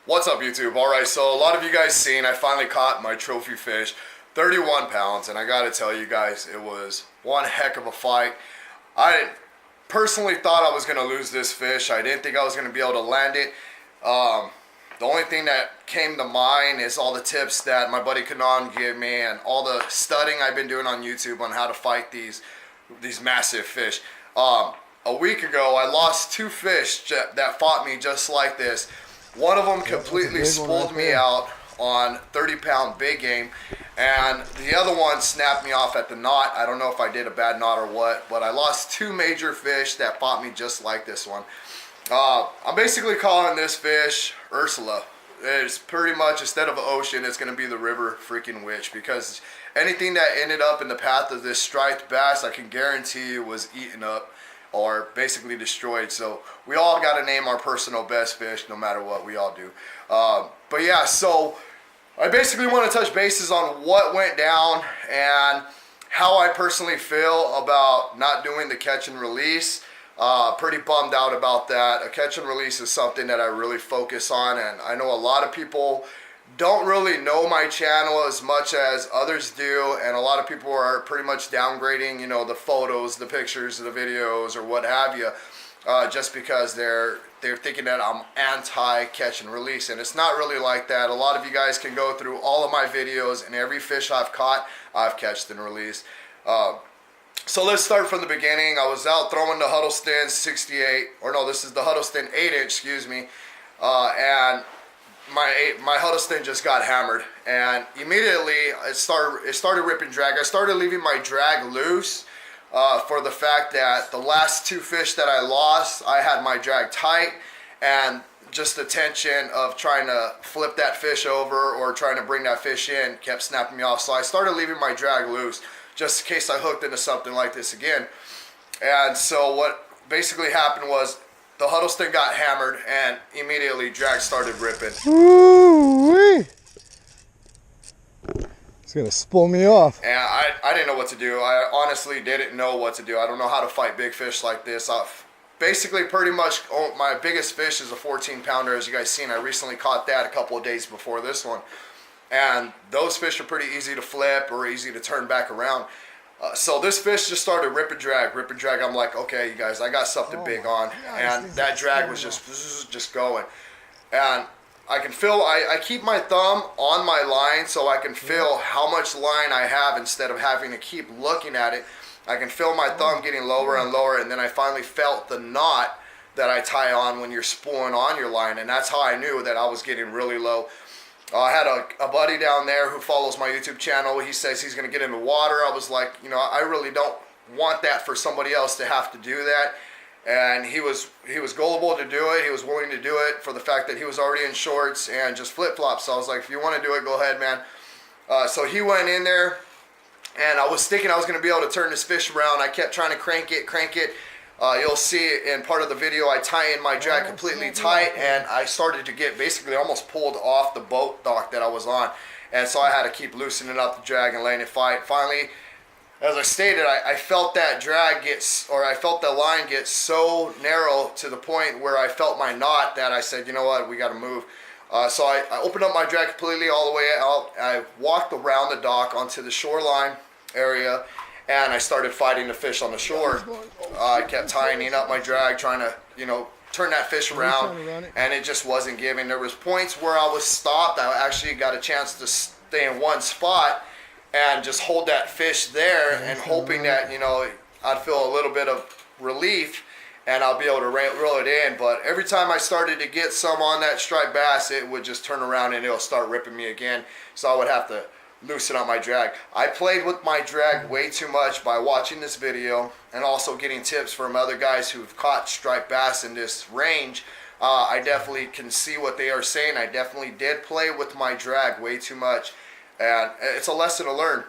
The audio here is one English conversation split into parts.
What's up, YouTube? Alright, so a lot of you guys seen, I finally caught my trophy fish, 31 pounds, and I gotta tell you guys, it was one heck of a fight. I personally thought I was gonna lose this fish. I didn't think I was gonna be able to land it. The only thing that came to mind is all the tips that my buddy Kanan gave me and all the studying I've been doing on YouTube on how to fight these massive fish. A week ago, I lost two fish that fought me just like this. One of them completely spooled me out on 30-pound big game, and the other one snapped me off at the knot. I don't know if I did a bad knot or what, but I lost two major fish that fought me just like this one. I'm basically calling this fish Ursula. It's pretty much, instead of an ocean, it's going to be the river freaking witch, because anything that ended up in the path of this striped bass, I can guarantee you was eaten up or basically destroyed. So we all got to name our personal best fish, no matter what. We all do. But yeah, so I basically want to touch bases on what went down and how I personally feel about not doing the catch and release. Pretty bummed out about that. A catch and release is something that I really focus on, and I know a lot of people don't really know my channel as much as others do, and a lot of people are pretty much downgrading, you know, the photos, the pictures, the videos, or what have you, just because they're thinking that I'm anti catch and release, and it's not really like that. A lot of you guys can go through all of my videos, and every fish I've caught, I've catched and released. So let's start from the beginning. I was out throwing the Huddleston 68, or no, this is the Huddleston 8-inch, excuse me, and my Huddleston just got hammered, and immediately it started ripping drag. I started leaving my drag loose for the fact that the last two fish that I lost, I had my drag tight, and just the tension of trying to flip that fish over or trying to bring that fish in kept snapping me off. So I started leaving my drag loose just in case I hooked into something like this again. And so what basically happened was the Huddleston got hammered, and immediately drag started ripping. Ooh-wee. It's gonna spool me off. And I didn't know what to do. I honestly didn't know what to do. I don't know how to fight big fish like this. Basically, pretty much, my biggest fish is a 14-pounder. As you guys seen, I recently caught that a couple of days before this one. And those fish are pretty easy to flip or easy to turn back around. So this fish just started ripping drag. I'm like, okay, you guys, I got something big on. And that drag was just going. And I can feel, I keep my thumb on my line so I can feel how much line I have instead of having to keep looking at it. I can feel my thumb getting lower and lower, and then I finally felt the knot that I tie on when you're spooling on your line, and that's how I knew that I was getting really low. I had a buddy down there who follows my YouTube channel. He says he's going to get in the water. I was like, you know, I really don't want that for somebody else to have to do that. And he was gullible to do it. He was willing to do it for the fact that he was already in shorts and just flip-flops. So I was like, if you want to do it, go ahead, man. So he went in there, and I was thinking I was going to be able to turn this fish around. I kept trying to crank it. You'll see in part of the video, I tie in my drag completely tight, and I started to get basically almost pulled off the boat dock that I was on. And so I had to keep loosening up the drag and letting it fight. Finally, as I stated, I felt that I felt the line get so narrow to the point where I felt my knot that I said, you know what, we got to move. So I opened up my drag completely all the way out. I walked around the dock onto the shoreline area, and I started fighting the fish on the shore. I kept tying up my drag, trying to, you know, turn that fish around, and it just wasn't giving. There was points where I was stopped. I actually got a chance to stay in one spot and just hold that fish there, and hoping that, you know, I'd feel a little bit of relief and I'll be able to reel it in. But every time I started to get some on that striped bass, it would just turn around and it'll start ripping me again. So I would have to loosen up my drag. I played with my drag way too much by watching this video and also getting tips from other guys who've caught striped bass in this range. I definitely can see what they are saying. I definitely did play with my drag way too much, and it's a lesson to learn.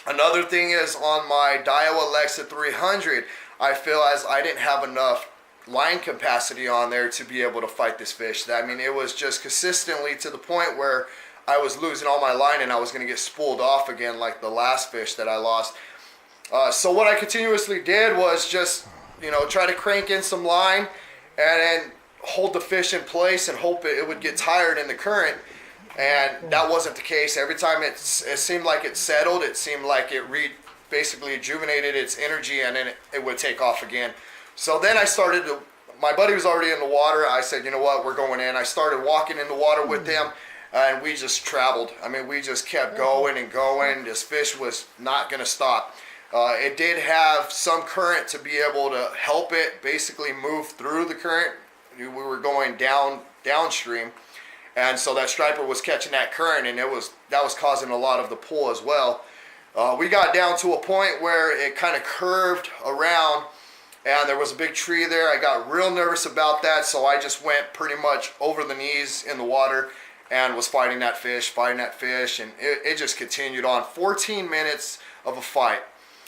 Another thing is, on my Daiwa Alexa 300, I feel as I didn't have enough line capacity on there to be able to fight this fish. I mean, it was just consistently to the point where I was losing all my line and I was going to get spooled off again like the last fish that I lost. So what I continuously did was just, you know, try to crank in some line, and then hold the fish in place and hope it would get tired in the current. And that wasn't the case. Every time it seemed like it settled, it seemed like it basically rejuvenated its energy, and then it would take off again. So then I started to, my buddy was already in the water. I said, you know what, we're going in. I started walking in the water with him, and we just traveled. I mean, we just kept going and going. This fish was not going to stop. It did have some current to be able to help it basically move through the current. We were going downstream, and so that striper was catching that current, and that was causing a lot of the pull as well. We got down to a point where it kind of curved around, and there was a big tree there. I got real nervous about that, so I just went pretty much over the knees in the water and was fighting that fish, and it just continued on. 14 minutes of a fight.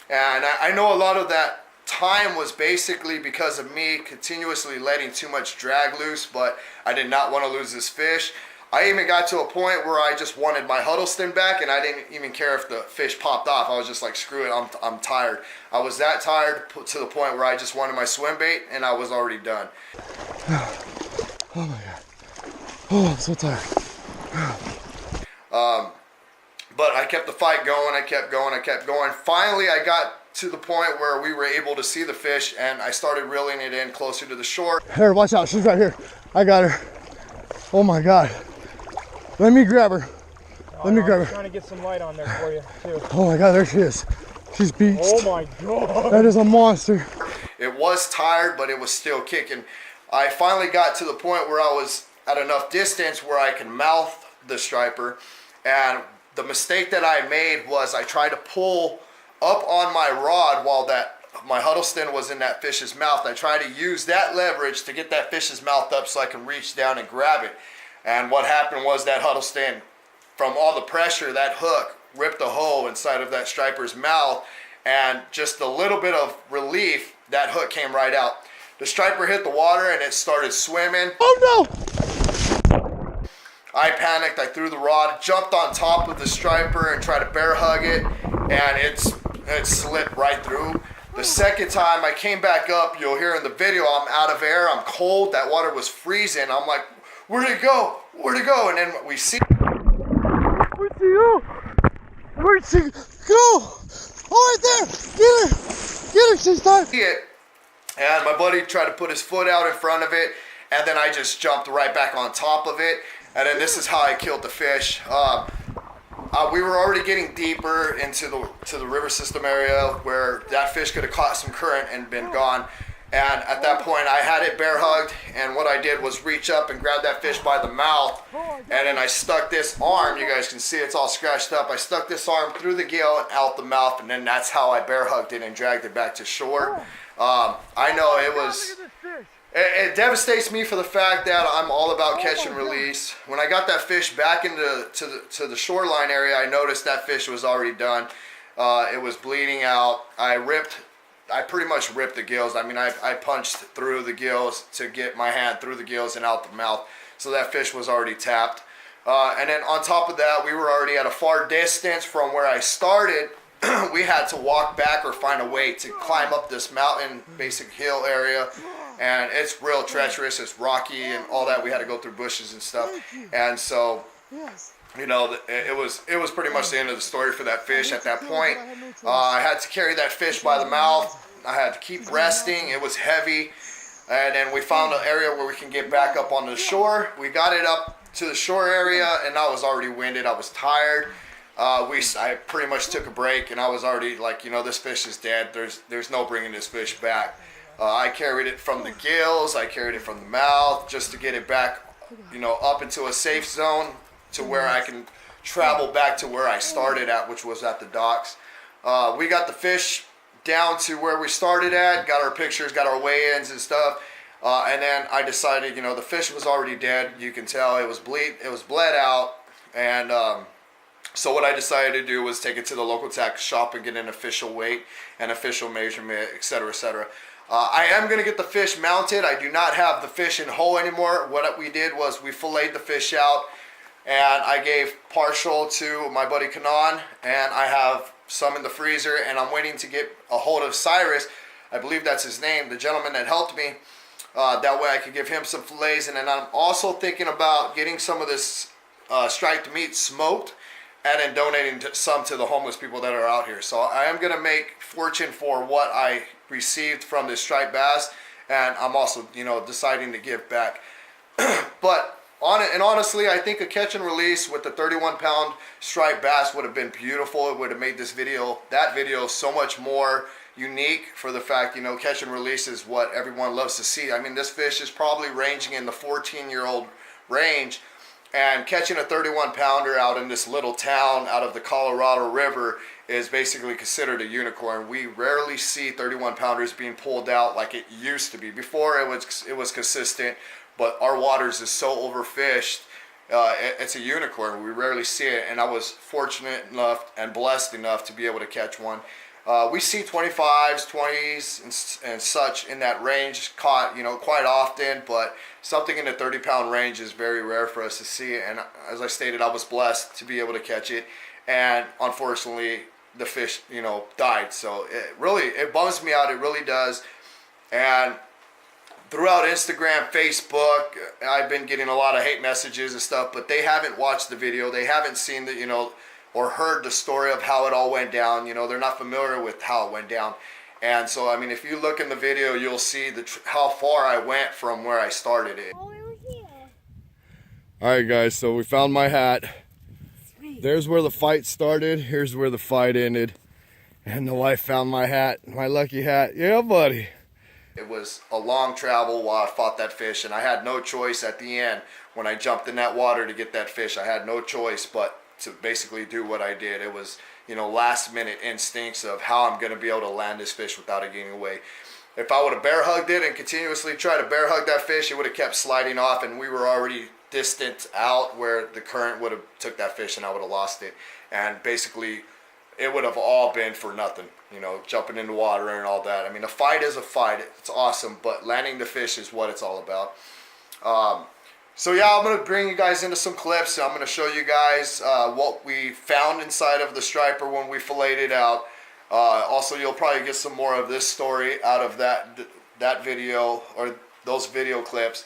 And I know a lot of that time was basically because of me continuously letting too much drag loose, but I did not want to lose this fish. I even got to a point where I just wanted my Huddleston back, and I didn't even care if the fish popped off. I was just like, screw it, I'm tired. I was that tired to the point where I just wanted my swim bait, and I was already done. Oh my God. Oh, I'm so tired. But I kept the fight going, I kept going. Finally, I got to the point where we were able to see the fish, and I started reeling it in closer to the shore. Here, watch out, she's right here. I got her. Oh my God. Let me grab her. Let me grab her. I'm trying to get some light on there for you, too. Oh my God, there she is. She's beached. Oh my God. That is a monster. It was tired, but it was still kicking. I finally got to the point where I was at enough distance where I can mouth the striper, and the mistake that I made was I tried to pull up on my rod while my Huddleston was in that fish's mouth. I tried to use that leverage to get that fish's mouth up so I can reach down and grab it. And what happened was that Huddleston, from all the pressure, that hook ripped a hole inside of that striper's mouth, and just a little bit of relief, that hook came right out. The striper hit the water and it started swimming. Oh no! I panicked, I threw the rod, jumped on top of the striper and tried to bear hug it, and it slipped right through. The second time I came back up, you'll hear in the video, I'm out of air, I'm cold, that water was freezing. I'm like, where'd it go? Where'd it go? And then we see. Where'd she go? Where'd she go? Oh, right there! Get her! Get her, she's done! It. And my buddy tried to put his foot out in front of it, and then I just jumped right back on top of it. And then this is how I killed the fish. We were already getting deeper into the river system area where that fish could have caught some current and been gone. And at that point, I had it bear hugged, and what I did was reach up and grab that fish by the mouth, and then I stuck this arm, you guys can see it's all scratched up, I stuck this arm through the gill and out the mouth, and then that's how I bear hugged it and dragged it back to shore. I know it devastates me for the fact that I'm all about catch and release. When I got that fish back to the shoreline area, I noticed that fish was already done. It was bleeding out. I pretty much ripped the gills. I mean, I punched through the gills to get my hand through the gills and out the mouth. So that fish was already tapped. And then on top of that, we were already at a far distance from where I started. We had to walk back or find a way to climb up this mountain, basic hill area. And it's real treacherous, it's rocky and all that. We had to go through bushes and stuff. And so, you know, it was pretty much the end of the story for that fish at that point. I had to carry that fish by the mouth. I had to keep resting. It was heavy. And then we found an area where we can get back up on the shore. We got it up to the shore area, and I was already winded. I was tired. I pretty much took a break, and I was already like, you know, this fish is dead. There's no bringing this fish back. I carried it from the gills. I carried it from the mouth just to get it back, you know, up into a safe zone to where I can travel back to where I started at, which was at the docks. We got the fish down to where we started at, got our pictures, got our weigh-ins and stuff. And then I decided, you know, the fish was already dead. You can tell it was bled out. And so what I decided to do was take it to the local tack shop and get an official weight and official measurement, etc., etc. I am going to get the fish mounted. I do not have the fish in whole anymore. What we did was we filleted the fish out, and I gave partial to my buddy Kanan, and I have some in the freezer, and I'm waiting to get a hold of Cyrus. I believe that's his name, the gentleman that helped me. That way I could give him some fillets. And then I'm also thinking about getting some of this striped meat smoked and then donating some to the homeless people that are out here. So I am going to make fortune for what I received from this striped bass. And I'm also, you know, deciding to give back. But honestly, I think a catch and release with the 31-pound striped bass would have been beautiful. It would have made that video so much more unique for the fact, you know, catch and release is what everyone loves to see. I mean, this fish is probably ranging in the 14-year-old range, and catching a 31-pounder out in this little town out of the Colorado River is basically considered a unicorn. We rarely see 31-pounders being pulled out like it used to be. Before it was consistent, but our waters is so overfished, it's a unicorn. We rarely see it, and I was fortunate enough and blessed enough to be able to catch one. We see 25s, 20s, and such in that range caught, you know, quite often, but something in the 30-pound range is very rare for us to see. And as I stated, I was blessed to be able to catch it, and unfortunately, the fish, you know, died. So it bums me out. It really does. And throughout Instagram, Facebook, I've been getting a lot of hate messages and stuff, but they haven't watched the video. They haven't seen the, you know, or heard the story of how it all went down. You know, they're not familiar with how it went down. And so, I mean, if you look in the video, you'll see how far I went from where I started it. Oh, we were here. All right, guys, so we found my hat. There's where the fight started. Here's where the fight ended. And the wife found my hat, my lucky hat. Yeah, buddy. It was a long travel while I fought that fish, and I had no choice at the end when I jumped in that water to get that fish. I had no choice but to basically do what I did. It was, you know, last minute instincts of how I'm going to be able to land this fish without it getting away. If I would have bear hugged it and continuously tried to bear hug that fish, it would have kept sliding off, and we were already distant out where the current would have took that fish and I would have lost it. And basically it would have all been for nothing, you know, jumping in the water and all that. I mean, a fight is a fight. It's awesome, but landing the fish is what it's all about. So yeah, I'm going to bring you guys into some clips. I'm going to show you guys what we found inside of the striper when we filleted it out. Also, you'll probably get some more of this story out of that video, or those video clips.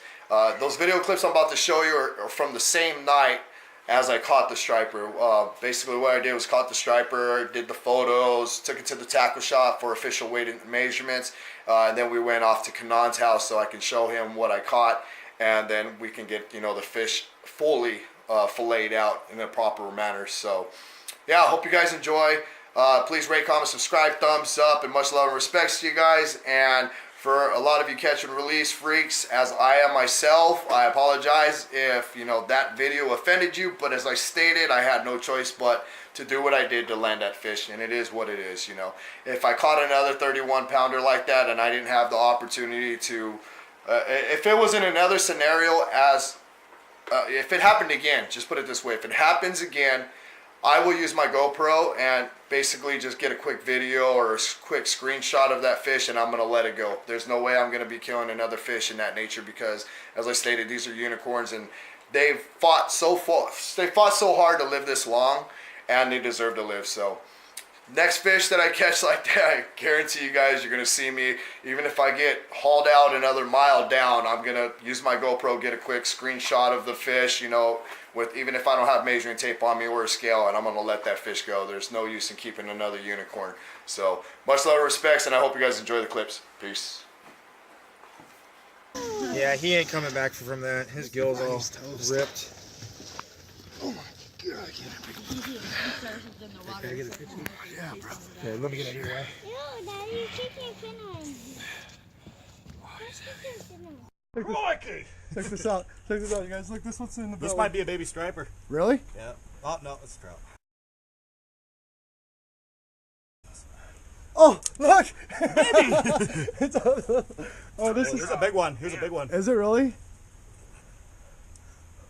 Those video clips I'm about to show you are from the same night as I caught the striper. Basically what I did was caught the striper, did the photos, took it to the tackle shop for official weight and measurements, and then we went off to Kanan's house so I can show him what I caught, and then we can get, you know, the fish fully filleted out in a proper manner. So yeah, I hope you guys enjoy. Please rate, comment, subscribe, thumbs up, and much love and respects to you guys. And for a lot of you catch and release freaks, as I am myself, I apologize if, you know, that video offended you, but as I stated, I had no choice but to do what I did to land that fish, and it is what it is, you know. If I caught another 31-pounder like that and I didn't have the opportunity to, if it was in another scenario, if it happened again, just put it this way, if it happens again, I will use my GoPro and basically just get a quick video or a quick screenshot of that fish, and I'm going to let it go. There's no way I'm going to be killing another fish in that nature because, as I stated, these are unicorns, and they've fought so hard to live this long, and they deserve to live. So next fish that I catch like that, I guarantee you guys, you're going to see me. Even if I get hauled out another mile down, I'm going to use my GoPro, get a quick screenshot of the fish, you know, even if I don't have measuring tape on me or a scale, and I'm going to let that fish go. There's no use in keeping another unicorn. So much love and respects, and I hope you guys enjoy the clips. Peace. Yeah, he ain't coming back from that. His gill's all ripped. Oh my god, can I get a picture? Yeah, bro. Yeah, let me get it here, right? Yo, Daddy, chicken finna. Check this out. Check this out, you guys. Look, this one's in the belly. This might be a baby striper. Really? Yeah. Oh, no, it's a trout. Oh, look! Baby! Oh, this is... Here's a big one. Here's a big one. Is it really?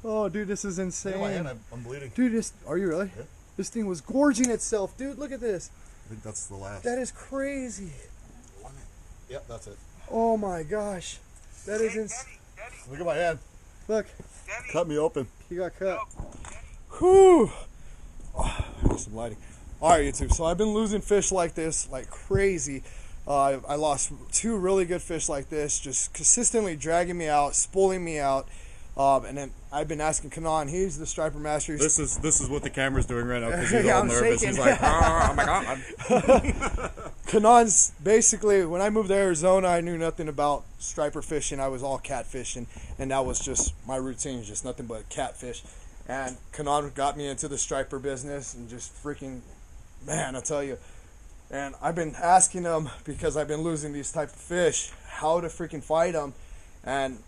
Oh, dude, this is Look insane. at my hand, I'm bleeding. Dude, are you really? Yeah. This thing was gorging itself, dude. Look at this. I think that's the last. That is crazy. Yep, that's it. Oh my gosh. That is insane. Look at my hand. Look, Cut me open. he got cut. Whew. Oh, some lighting. All right, YouTube. So I've been losing fish like this, like crazy. I lost 2 really good fish like this, just consistently dragging me out, spooling me out. And then I've been asking Kanan, he's the striper master. This is what the camera's doing right now because he's Yeah, all I'm nervous. shaking. He's like, oh my god. Kanan's basically, when I moved to Arizona, I knew nothing about striper fishing. I was all catfishing, and that was just my routine, just nothing but catfish. And Kanan got me into the striper business, and just freaking, man, I tell you. And I've been asking him, because I've been losing these type of fish, how to freaking fight them. And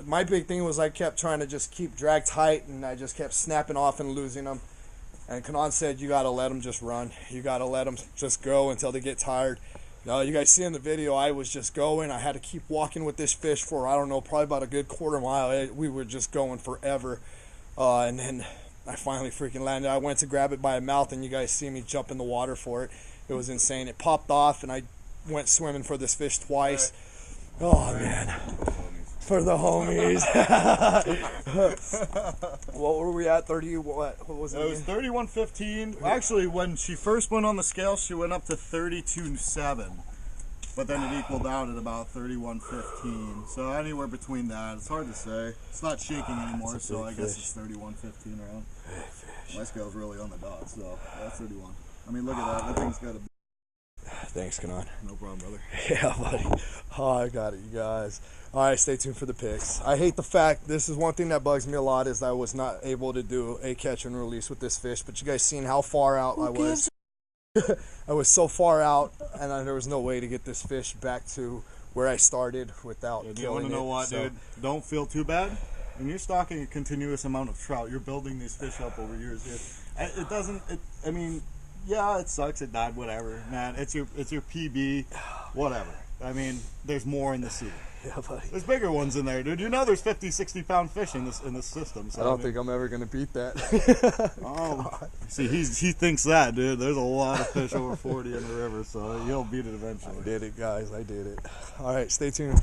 my big thing was I kept trying to just keep drag tight, and I just kept snapping off and losing them. And Kanan said, you got to let them just run. You got to let them just go until they get tired. You guys see in the video, I was just going. I had to keep walking with this fish for, I don't know, probably about a good quarter mile. We were just going forever. And then I finally freaking landed. I went to grab it by a mouth, and you guys see me jump in the water for it. It was insane. It popped off, and I went swimming for this fish twice. Oh, man. For the homies. What were we at? 30? What was it? It was 31.15. Actually, when she first went on the scale, she went up to 32.7. But then it equaled out at about 31.15. So anywhere between that. It's hard to say. It's not shaking anymore, so I guess it's 31.15 around. My scale's really on the dot, so that's 31. I mean, look at that. That thing's got a... Thanks, Kanan. No problem, brother. Yeah, buddy. Oh, I got it, you guys. All right, stay tuned for the picks. I hate the fact, this is one thing that bugs me a lot, is I was not able to do a catch and release with this fish, but you guys seen how far out I was. I was so far out, and there was no way to get this fish back to where I started without killing it. You want to know what, dude? Don't feel too bad. When you're stocking a continuous amount of trout, you're building these fish up over years. It doesn't, I mean, yeah, it sucks, it died, whatever. Man, it's your PB, whatever. I mean, there's more in the sea. Yeah, buddy. There's bigger ones in there, dude. You know there's 50, 60 pound fish in this system. So I don't think I'm ever going to beat that. Oh, see, he thinks that, dude. There's a lot of fish over 40 in the river, so he'll beat it eventually. I did it, guys. I did it. All right, stay tuned.